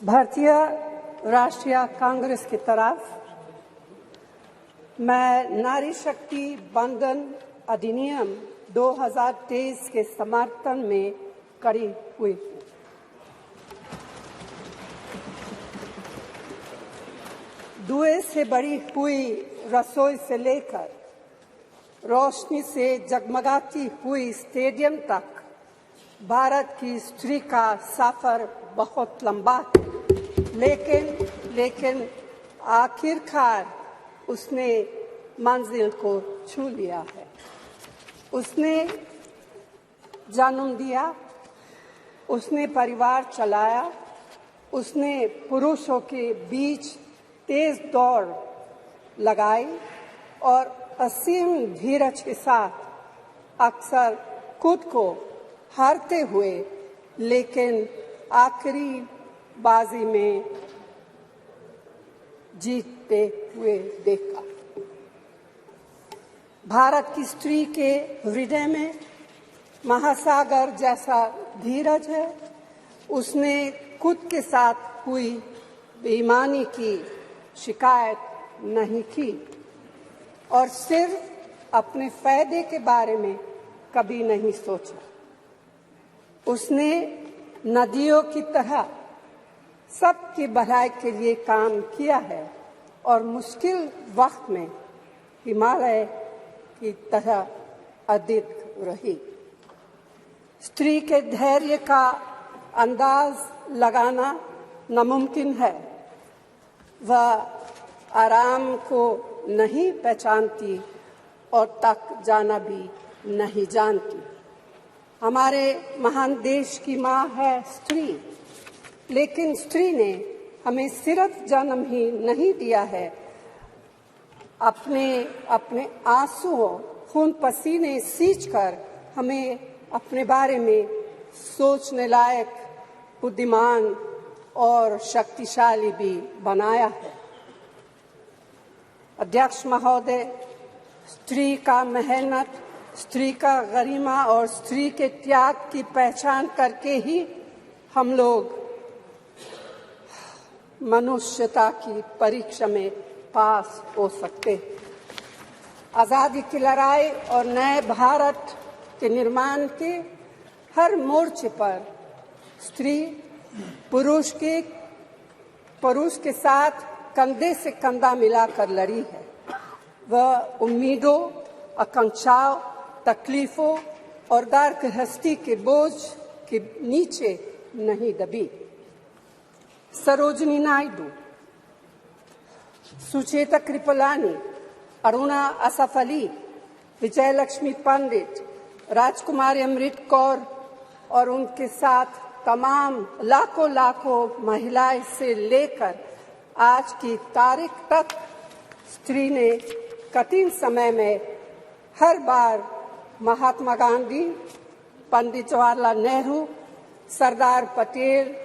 भारतीय राष्ट्रीय कांग्रेस की तरफ मैं नारी शक्ति बंधन अधिनियम 2023 के समर्थन में खड़ी हुई हूँ। धुएं से भरी हुई रसोई से लेकर रोशनी से जगमगाती हुई स्टेडियम तक भारत की स्त्री का सफर बहुत लंबा है, लेकिन आखिरकार उसने मंजिल को छू लिया है। उसने जन्म दिया, उसने परिवार चलाया, उसने पुरुषों के बीच तेज दौड़ लगाई और असीम धीरज के साथ अक्सर खुद को हारते हुए लेकिन आखिरी बाजी में जीतते हुए देखा। भारत की स्त्री के हृदय में महासागर जैसा धीरज है। उसने खुद के साथ हुई बेईमानी की शिकायत नहीं की और सिर्फ अपने फायदे के बारे में कभी नहीं सोचा। उसने नदियों की तरह सबकी भलाई के लिए काम किया है और मुश्किल वक्त में हिमालय की तरह अडिग रही। स्त्री के धैर्य का अंदाज लगाना नामुमकिन है। वह आराम को नहीं पहचानती और तक जाना भी नहीं जानती। हमारे महान देश की माँ है स्त्री, लेकिन स्त्री ने हमें सिर्फ जन्म ही नहीं दिया है, अपने आंसुओं खून पसीने सींचकर हमें अपने बारे में सोचने लायक, बुद्धिमान और शक्तिशाली भी बनाया है। अध्यक्ष महोदय, स्त्री का मेहनत, स्त्री का गरिमा और स्त्री के त्याग की पहचान करके ही हम लोग मनुष्यता की परीक्षा में पास हो सकते हैं। आजादी की लड़ाई और नए भारत के निर्माण के हर मोर्चे पर स्त्री पुरुष के साथ कंधे से कंधा मिलाकर लड़ी है। वह उम्मीदों, आकांक्षाओं, तकलीफों और दार गृहस्थी के बोझ के नीचे नहीं दबी। सरोजिनी नायडू, सुचेता कृपलानी, अरुणा असफ अली, विजयलक्ष्मी पंडित, राजकुमारी अमृत कौर और उनके साथ तमाम लाखों महिलाएं से लेकर आज की तारीख तक स्त्री ने कठिन समय में हर बार महात्मा गांधी, पंडित जवाहरलाल नेहरू, सरदार पटेल,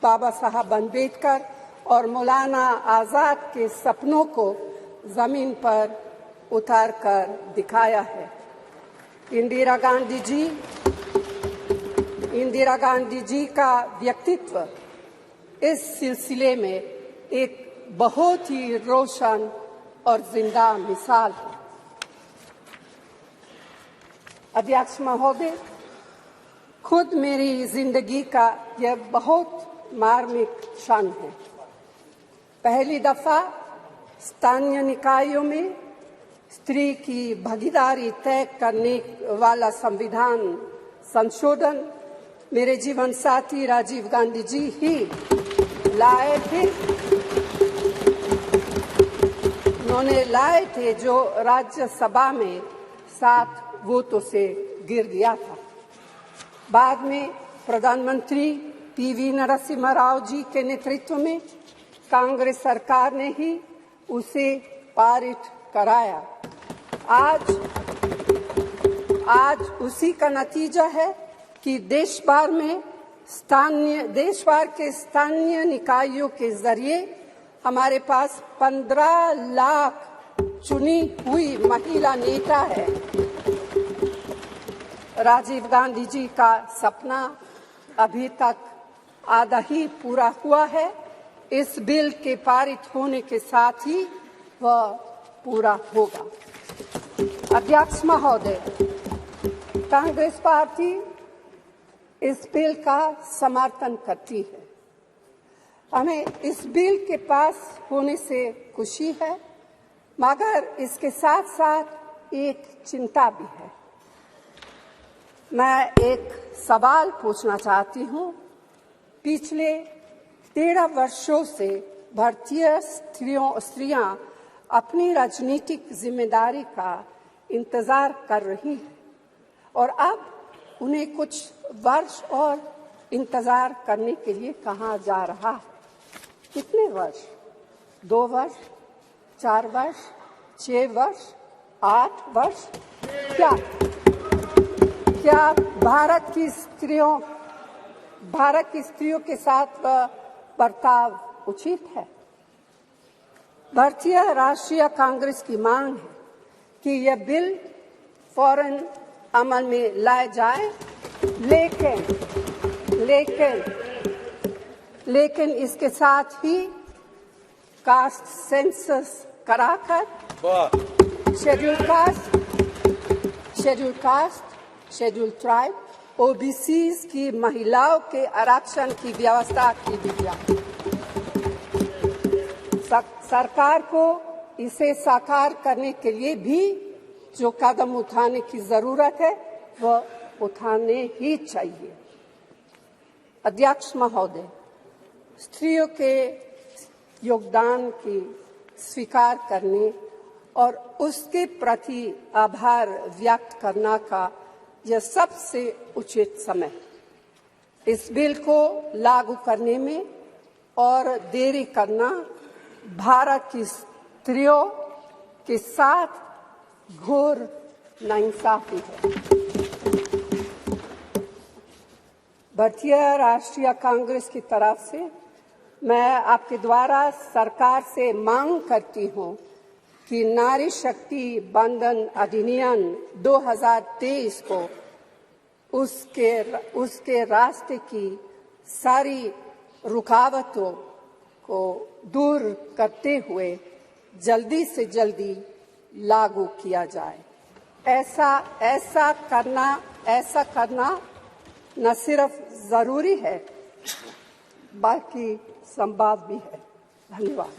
बाबा साहब अम्बेडकर और मौलाना आजाद के सपनों को जमीन पर उतार कर दिखाया है। इंदिरा गांधी जी का व्यक्तित्व इस सिलसिले में एक बहुत ही रोशन और जिंदा मिसाल है। अध्यक्ष महोदय, खुद मेरी जिंदगी का यह बहुत मार्मिक क्षण है। पहली दफा स्थानीय निकायों में स्त्री की भागीदारी तय करने वाला संविधान संशोधन मेरे जीवन साथी राजीव गांधी जी ही लाए थे। उन्होंने लाए थे जो राज्यसभा में 7 वोटों से गिर गया था। बाद में प्रधानमंत्री पीवी नरसिम्हा राव जी के नेतृत्व में कांग्रेस सरकार ने ही उसे पारित कराया। आज उसी का नतीजा है कि देश भर के स्थानीय निकायों के जरिए हमारे पास 15 लाख चुनी हुई महिला नेता है। राजीव गांधी जी का सपना अभी तक आधा ही पूरा हुआ है। इस बिल के पारित होने के साथ ही वह पूरा होगा। अध्यक्ष महोदय, कांग्रेस पार्टी इस बिल का समर्थन करती है। हमें इस बिल के पास होने से खुशी है, मगर इसके साथ साथ एक चिंता भी है। मैं एक सवाल पूछना चाहती हूँ। पिछले 13 वर्षों से भारतीय स्त्रियां अपनी राजनीतिक जिम्मेदारी का इंतजार कर रही हैं और अब उन्हें कुछ वर्ष और इंतजार करने के लिए कहा जा रहा है। कितने वर्ष? 2 वर्ष, 4 वर्ष, 6 वर्ष, 8 वर्ष? क्या भारत की स्त्रियों के साथ बर्ताव उचित है? भारतीय राष्ट्रीय कांग्रेस की मांग है कि यह बिल फौरन अमल में लाया जाए, लेकिन इसके साथ ही कास्ट सेंसस कराकर schedule caste, schedule tribe, OBCs की महिलाओं के आरक्षण की व्यवस्था की गई। सरकार को इसे साकार करने के लिए भी जो कदम उठाने की जरूरत है वह उठाने ही चाहिए। अध्यक्ष महोदय, स्त्रियों के योगदान की स्वीकार करने और उसके प्रति आभार व्यक्त करना का यह सबसे उचित समय। इस बिल को लागू करने में और देरी करना भारत की स्त्रियों के साथ घोर नाइंसाफी है। भारतीय राष्ट्रीय कांग्रेस की तरफ से मैं आपके द्वारा सरकार से मांग करती हूं कि नारी शक्ति बंधन अधिनियम 2023 को उसके रास्ते की सारी रुकावटों को दूर करते हुए जल्दी से जल्दी लागू किया जाए। ऐसा करना न सिर्फ जरूरी है बल्कि संभव भी है। धन्यवाद।